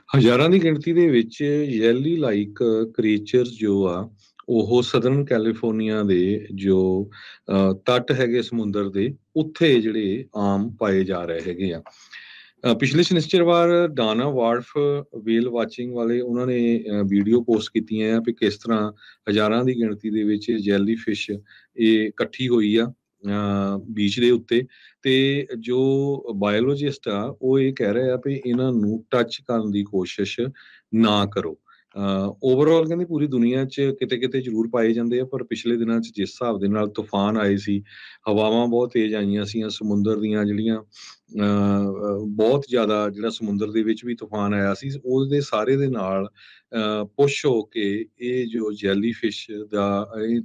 ਹਜ਼ਾਰਾਂ ਦੀ ਗਿਣਤੀ ਦੇ ਵਿੱਚ ਯੈਲੀ ਲਾਈਕ ਕ੍ਰੀਚਰਸ ਜੋ ਆ ਉਹ ਸਦਰਨ ਕੈਲੀਫੋਰਨੀਆ ਦੇ ਜੋ ਤੱਟ ਹੈਗੇ ਸਮੁੰਦਰ ਦੇ ਉੱਥੇ ਜਿਹੜੇ ਆਮ ਪਾਏ ਜਾ ਰਹੇ ਹੈਗੇ ਆ। ਪਿਛਲੇ ਸ਼ਨਿਚਰਵਾਰ ਡਾਨਾ ਵਾਰਫ ਵੇਲ ਵਾਚਿੰਗ ਵਾਲੇ ਉਹਨਾਂ ਨੇ ਵੀਡੀਓ ਪੋਸਟ ਕੀਤੀਆਂ ਆ ਵੀ ਕਿਸ ਤਰ੍ਹਾਂ ਹਜ਼ਾਰਾਂ ਦੀ ਗਿਣਤੀ ਦੇ ਵਿੱਚ ਜੈਲੀ ਫਿਸ਼ ਇਹ ਇਕੱਠੀ ਹੋਈ ਆ ਬੀਚ ਦੇ ਉੱਤੇ। ਤੇ ਜੋ ਬਾਇਓਲੋਜਿਸਟ ਆ ਉਹ ਇਹ ਕਹਿ ਰਹੇ ਆ ਵੀ ਇਹਨਾਂ ਨੂੰ ਟੱਚ ਕਰਨ ਦੀ ਕੋਸ਼ਿਸ਼ ਨਾ ਕਰੋ। ਓਵਰਆਲ ਕਹਿੰਦੇ ਪੂਰੀ ਦੁਨੀਆ 'ਚ ਕਿਤੇ ਕਿਤੇ ਜ਼ਰੂਰ ਪਾਏ ਜਾਂਦੇ ਆ, ਪਰ ਪਿਛਲੇ ਦਿਨਾਂ 'ਚ ਜਿਸ ਹਿਸਾਬ ਦੇ ਨਾਲ ਤੂਫਾਨ ਆਏ ਸੀ, ਹਵਾਵਾਂ ਬਹੁਤ ਤੇਜ਼ ਆਈਆਂ ਸੀਆਂ, ਸਮੁੰਦਰ ਦੀਆਂ ਜਿਹੜੀਆਂ ਬਹੁਤ ਜ਼ਿਆਦਾ ਜਿਹੜਾ ਸਮੁੰਦਰ ਦੇ ਵਿੱਚ ਵੀ ਤੂਫਾਨ ਆਇਆ ਸੀ, ਉਹਦੇ ਸਾਰੇ ਦੇ ਨਾਲ ਪੁਸ਼ ਹੋ ਕੇ ਇਹ ਜੋ ਜੈਲੀ ਫਿਸ਼ ਦਾ ਇਹ